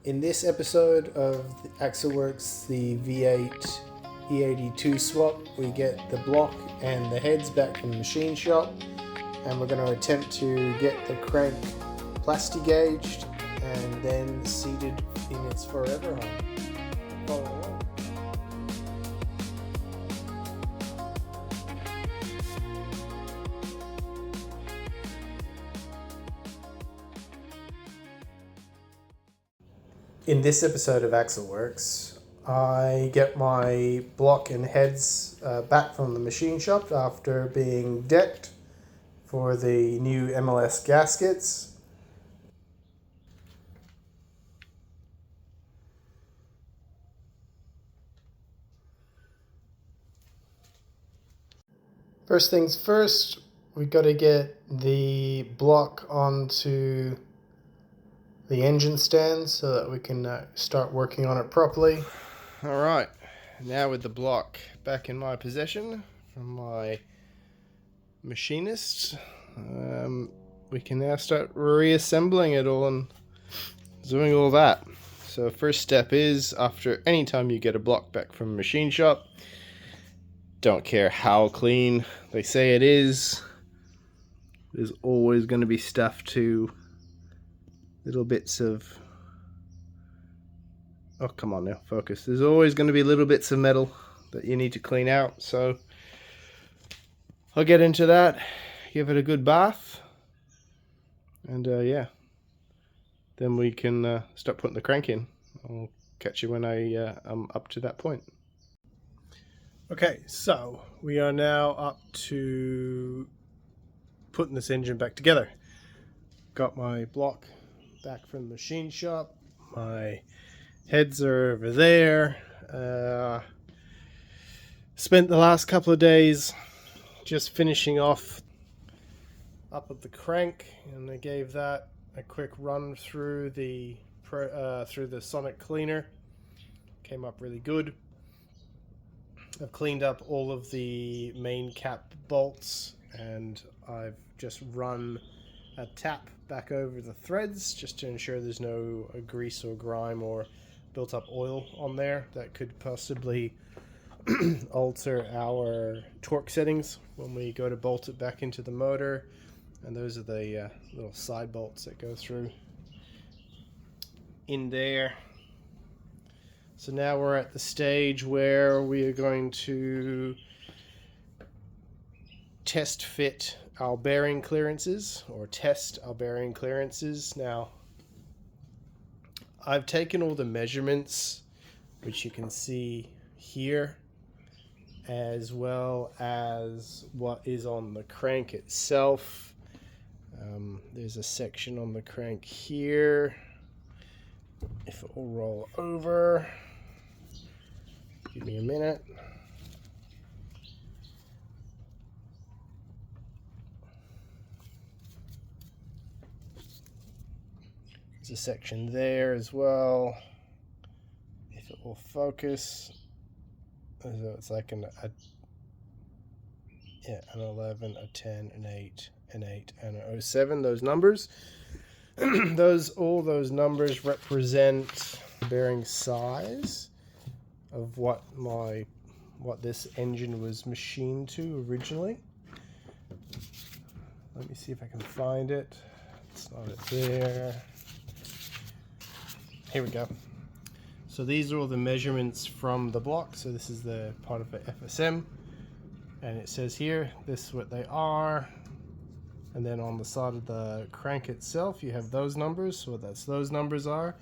In this episode of Axleworks, the V8 E82 swap, we get the block and the heads back from the machine shop, and we're going to attempt to get the crank plasti-gauged and then seated in its forever home. Follow along. In this episode of Axleworks, I get my block and heads back from the machine shop after being decked for the new MLS gaskets. First things first, we got to get the block onto the engine stand so that we can start working on it properly. Alright, now with the block back in my possession from my machinist, we can now start reassembling it all and doing all that. So first step is, after any time you get a block back from a machine shop, don't care how clean they say it is, there's always going to be stuff to little bits of, oh come on now, focus. There's always going to be little bits of metal that you need to clean out, so I'll get into that, give it a good bath, and yeah, then we can start putting the crank in. I'll catch you when I'm up to that point. Okay, so we are now up to putting this engine back together. Got my block back from the machine shop, my heads are over there. Spent the last couple of days just finishing off up at the crank, and I gave that a quick run through the sonic cleaner. Came up really good. I've cleaned up all of the main cap bolts, and I've just run a tap back over the threads just to ensure there's no grease or grime or built up oil on there that could possibly alter our torque settings when we go to bolt it back into the motor. And those are the little side bolts that go through in there. So now we're at the stage where we are going to test fit our bearing clearances, or test our bearing clearances. Now, I've taken all the measurements, which you can see here, as well as what is on the crank itself. There's a section on the crank here. If it will roll over, give me a minute. There's a section there as well. If it will focus, so it's like an 11, a 10, an 8, an 8, and an 07. Those numbers, all those numbers represent the bearing size of what this engine was machined to originally. Let me see if I can find it. It's not there. Here we go. So these are all the measurements from the block. So this is the part of the FSM, and it says here, this is what they are. And then on the side of the crank itself, you have those numbers. So those numbers are.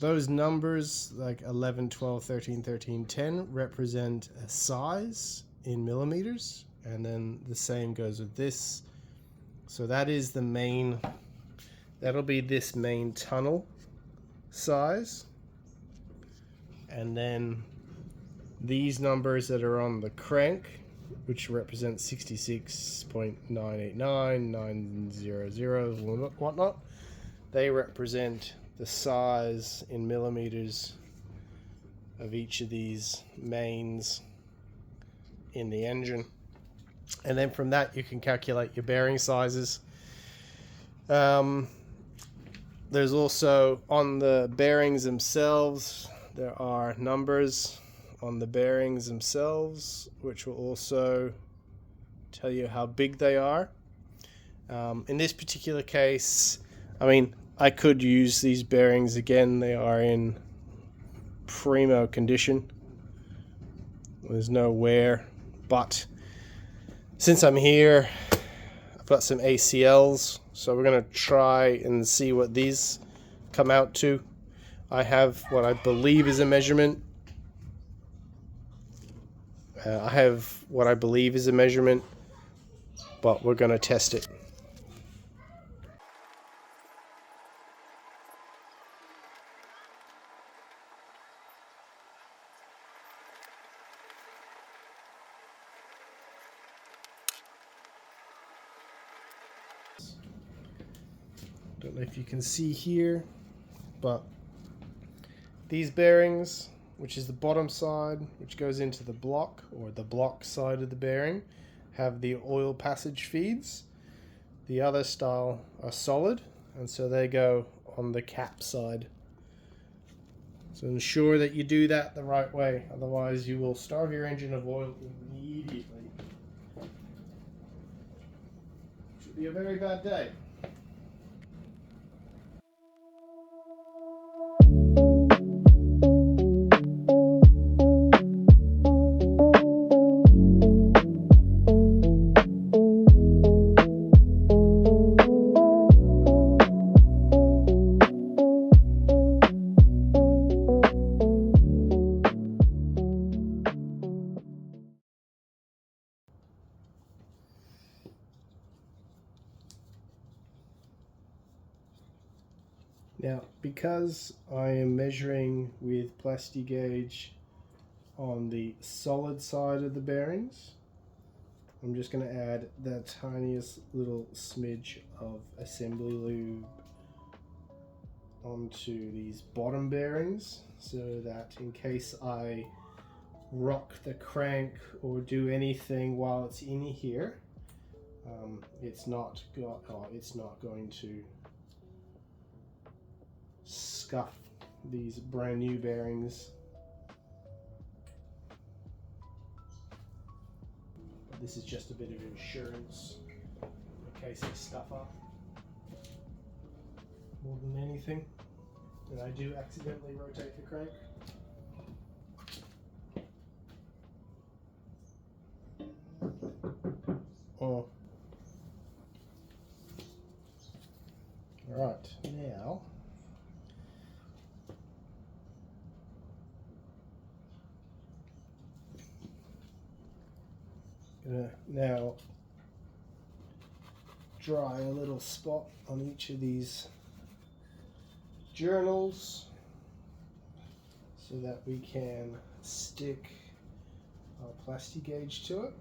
Those numbers, like 11, 12, 13, 13, 10, represent a size in millimeters. And then the same goes with this. So that is the main, that'll be this main tunnel size. And then these numbers that are on the crank, which represent 66.989, 900, whatnot, they represent the size in millimeters of each of these mains in the engine. And then from that you can calculate your bearing sizes. there's also on the bearings themselves, there are numbers on the bearings themselves, which will also tell you how big they are. In this particular case, I mean, I could use these bearings again. They are in primo condition. There's no wear, but since I'm here, I've got some ACLs, so we're going to try and see what these come out to. I have what I believe is a measurement. But we're going to test it. Don't know if you can see here, but these bearings, which is the bottom side, which goes into the block, or the block side of the bearing, have the oil passage feeds. The other style are solid, and so they go on the cap side. So ensure that you do that the right way, otherwise you will starve your engine of oil immediately. Should be a very bad day. Now, because I am measuring with plasti gauge on the solid side of the bearings, I'm just going to add the tiniest little smidge of assembly lube onto these bottom bearings, so that in case I rock the crank or do anything while it's in here, it's not going to scuff these brand new bearings. But this is just a bit of insurance in case they stuff up more than anything, and I do accidentally rotate the crank. Oh. Alright, now gonna dry a little spot on each of these journals so that we can stick our plasti gauge to it.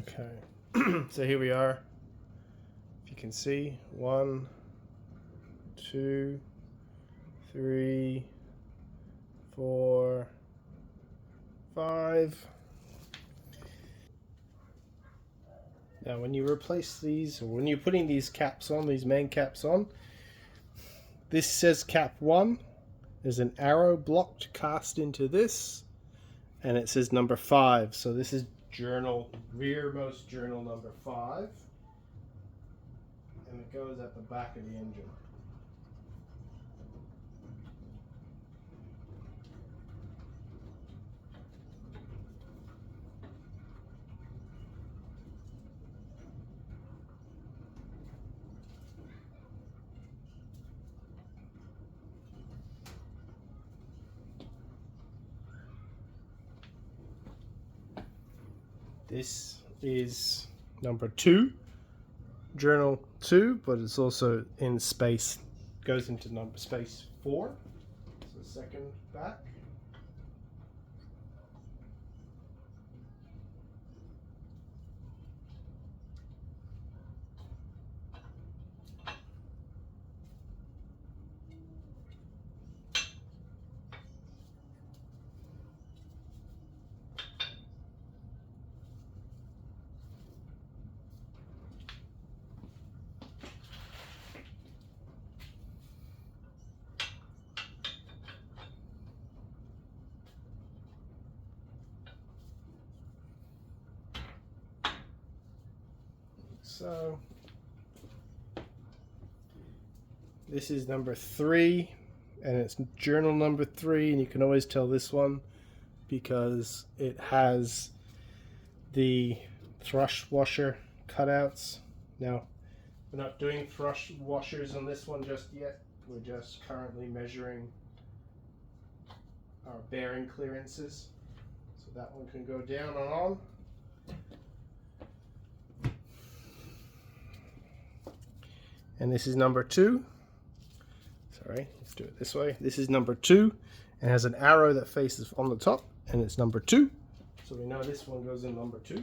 Okay, so here we are. If you can see, 1, 2, 3, 4, 5. Now when you replace these, or when you're putting these caps on, these main caps on, this says cap 1. There's an arrow blocked cast into this, and it says number 5. So this is rearmost journal number 5, and it goes at the back of the engine. This is number 2, journal 2, but it's also in space, goes into number space 4. So second back. So this is number 3, and it's journal number 3, and you can always tell this one because it has the thrush washer cutouts. Now, we're not doing thrush washers on this one just yet. We're just currently measuring our bearing clearances. So that one can go down and on. And this is number 2. Sorry, let's do it this way. This is number 2 and has an arrow that faces on the top, and it's number 2. So we know this one goes in number 2.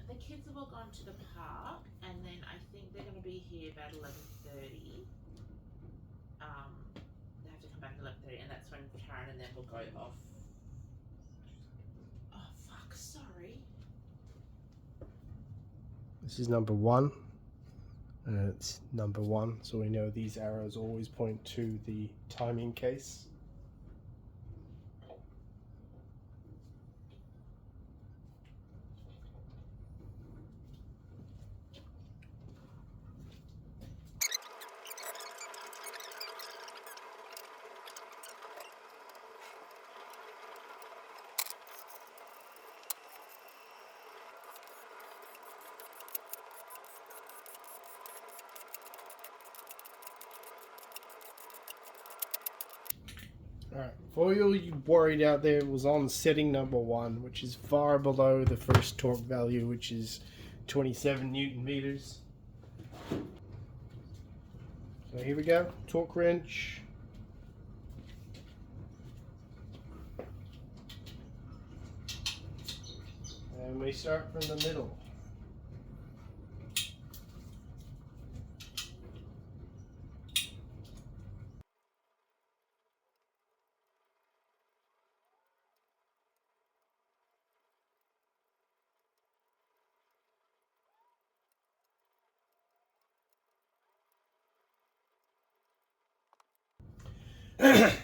The kids have all gone to the park, and then I think they're going to be here about 11:30. They have to come back at 11:30, and that's when Karen and them will go off. Oh fuck! Sorry. This is number 1, and it's number 1. So we know these arrows always point to the timing case. Alright, for all you worried out there, it was on setting number 1, which is far below the first torque value, which is 27 Newton meters. So here we go, torque wrench. And we start from the middle.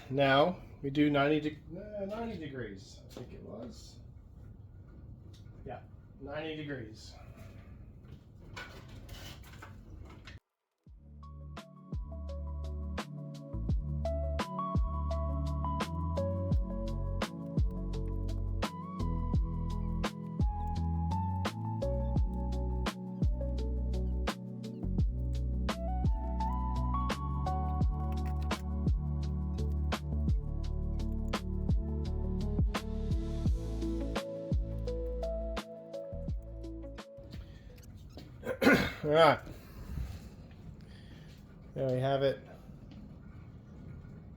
Now we do 90 degrees, I think it was. Yeah, 90 degrees. All right, there we have it.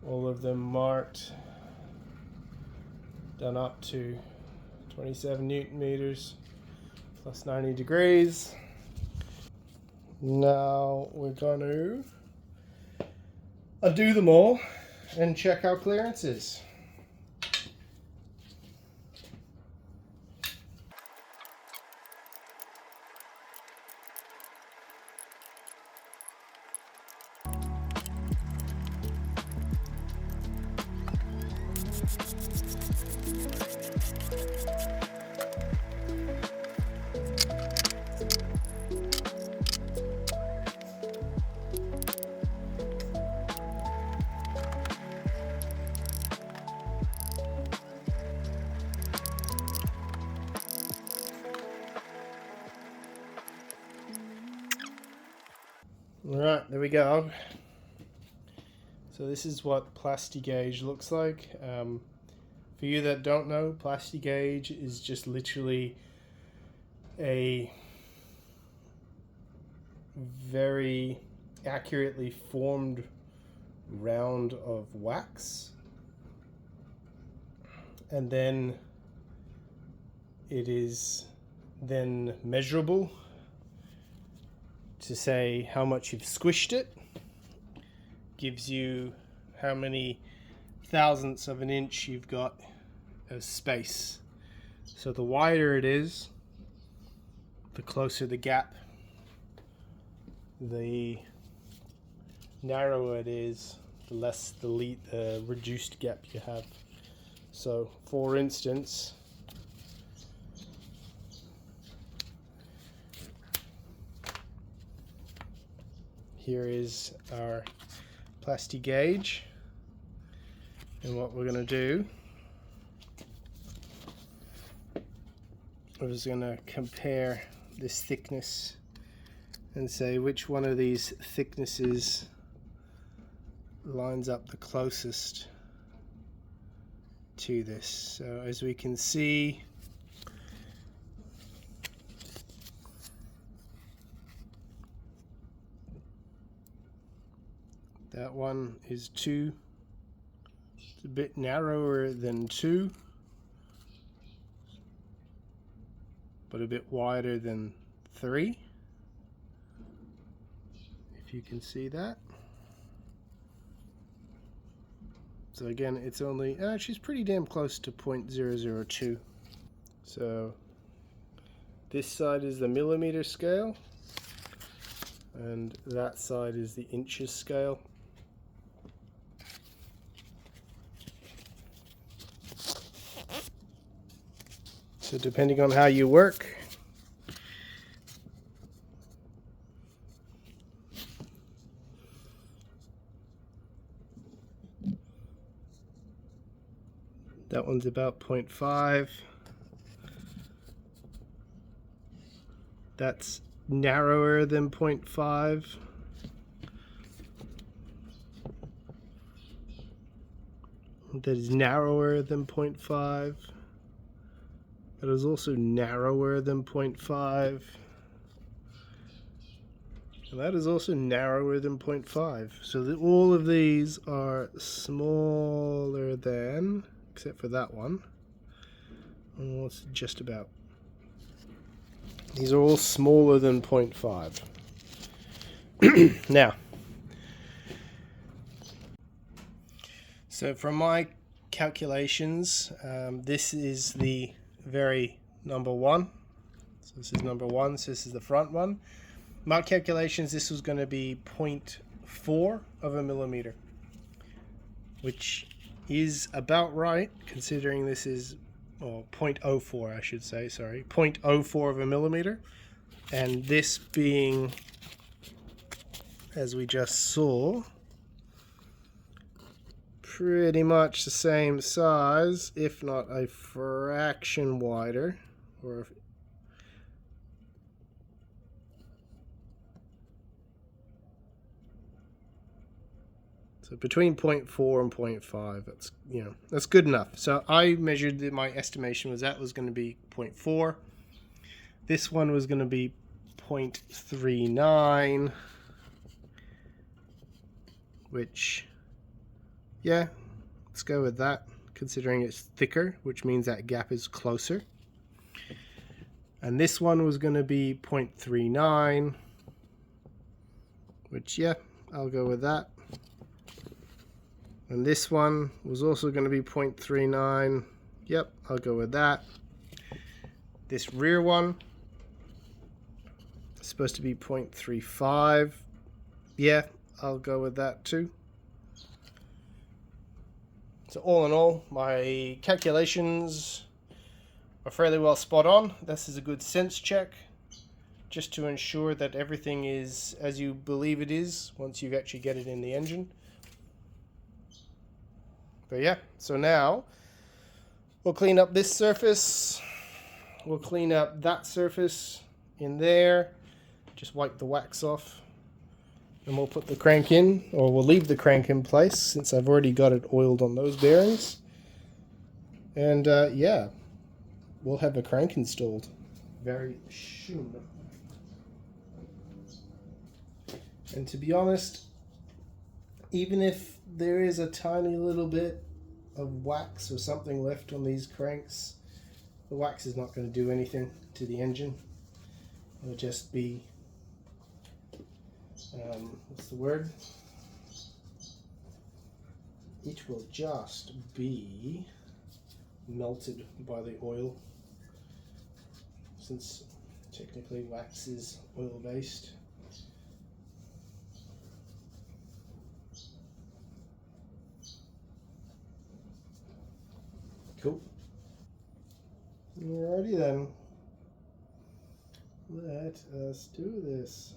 All of them marked, done up to 27 Newton meters plus 90 degrees. Now we're going to undo them all and check our clearances. Alright, there we go. So this is what plasti gauge looks like. For you that don't know, plasti gauge is just literally a very accurately formed round of wax, and then it is then measurable to say how much you've squished it. Gives you how many thousandths of an inch you've got of space. So the wider it is, the closer the gap, the narrower it is, the less the reduced gap you have. So for instance, here is our plasti gauge, and what we're going to do, we're just going to compare this thickness and say which one of these thicknesses lines up the closest to this. So as we can see, that one is 2. It's a bit narrower than 2, but a bit wider than 3. If you can see that. So again, it's only, she's pretty damn close to 0.002. So this side is the millimeter scale, and that side is the inches scale. So depending on how you work, that one's about 0.5. That's narrower than 0.5. That is narrower than 0.5. That is also narrower than 0.5. And that is also narrower than 0.5. So all of these are smaller than, except for that one. Oh, it's just about. These are all smaller than 0.5. Now, so from my calculations, this is the very number 1. So this is number 1, so this is the front one. My calculations, this was going to be 0.4 of a millimeter, which is about right, considering this is, or 0.04 I should say, sorry, 0.04 of a millimeter, and this being, as we just saw, pretty much the same size, if not a fraction wider, or so between 0.4 and 0.5, that's, you know, that's good enough. So I measured my estimation was that was going to be 0.4. This one was going to be 0.39, which, yeah, let's go with that, considering it's thicker, which means that gap is closer. And this one was going to be 0.39, which, yeah, I'll go with that. And this one was also going to be 0.39. Yep, I'll go with that. This rear one is supposed to be 0.35. Yeah, I'll go with that too. So all in all, my calculations are fairly well spot on. This is a good sense check, just to ensure that everything is as you believe it is once you actually get it in the engine. But yeah, so now we'll clean up this surface. We'll clean up that surface in there. Just wipe the wax off. And we'll put the crank in, or we'll leave the crank in place since I've already got it oiled on those bearings. And yeah, we'll have a crank installed very soon. And to be honest, even if there is a tiny little bit of wax or something left on these cranks, the wax is not going to do anything to the engine. It'll just be, what's the word? It will just be melted by the oil, since technically wax is oil based. Cool. Alrighty then. Let us do this.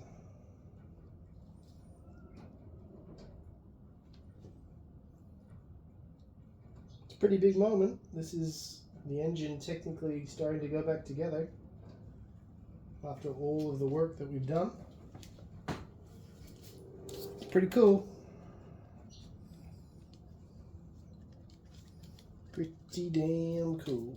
It's a pretty big moment. This is the engine technically starting to go back together after all of the work that we've done. It's pretty cool. Pretty damn cool.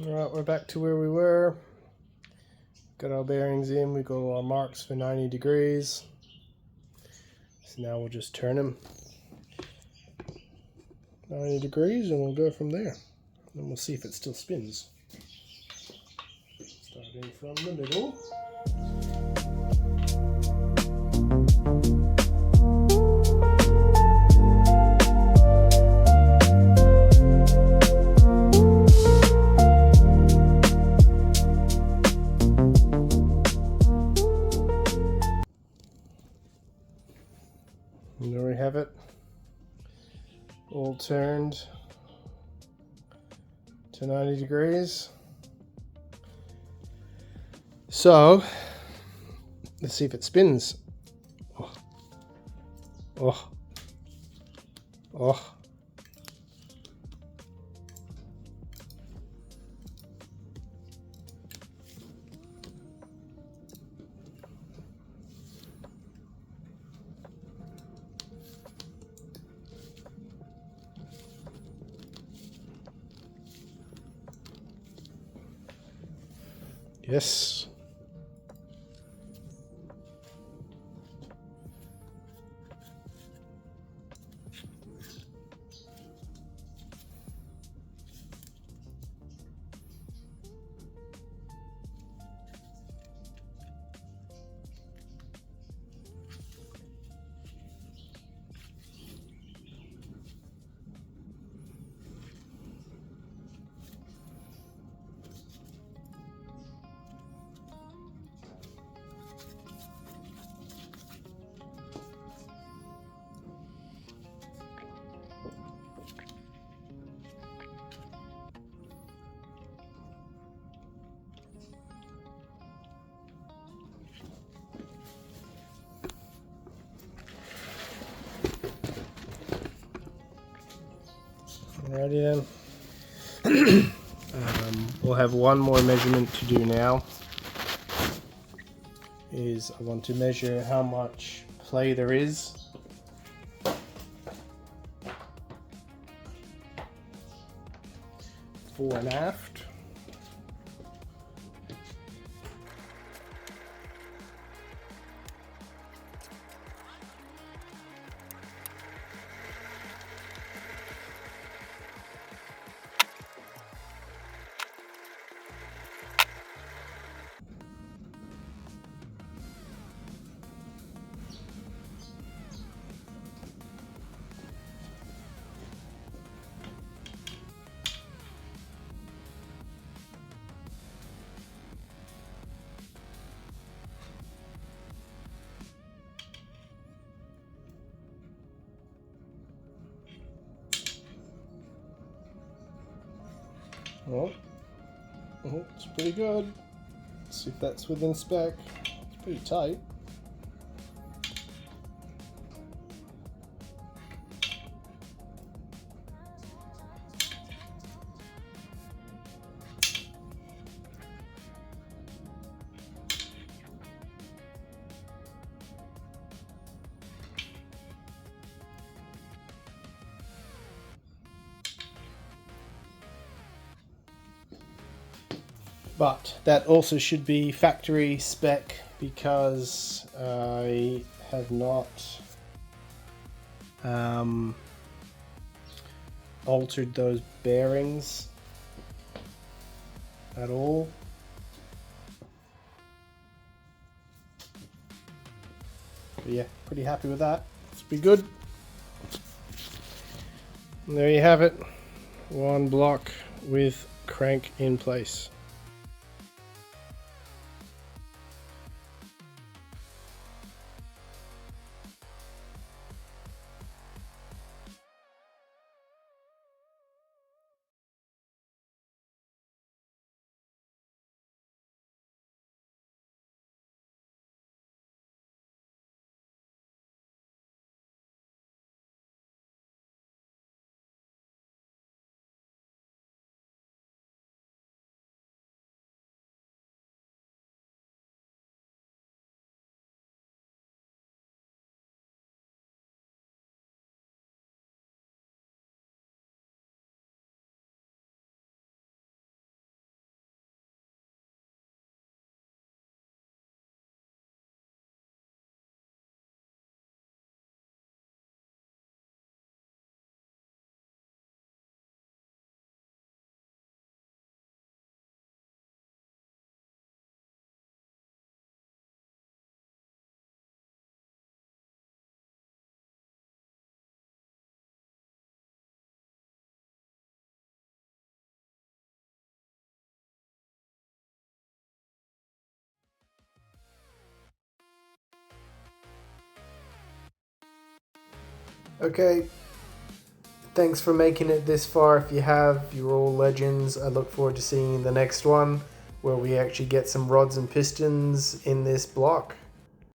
Alright, we're back to where we were. Got our bearings in, we got all our marks for 90 degrees. So now we'll just turn them 90 degrees and we'll go from there. Then we'll see if it still spins. Starting from the middle. And there we have it, all turned to 90 degrees. So let's see if it spins. Oh, oh, oh. Yes. Alrighty then. We'll have one more measurement to do now. I want to measure how much play there is. Fore and aft. Oh, it's pretty good. Let's see if that's within spec. It's pretty tight. But that also should be factory spec because I have not altered those bearings at all. But yeah, pretty happy with that. It's pretty good. And there you have it. One block with crank in place. Okay, thanks for making it this far. If you have, you're all legends. I look forward to seeing the next one where we actually get some rods and pistons in this block.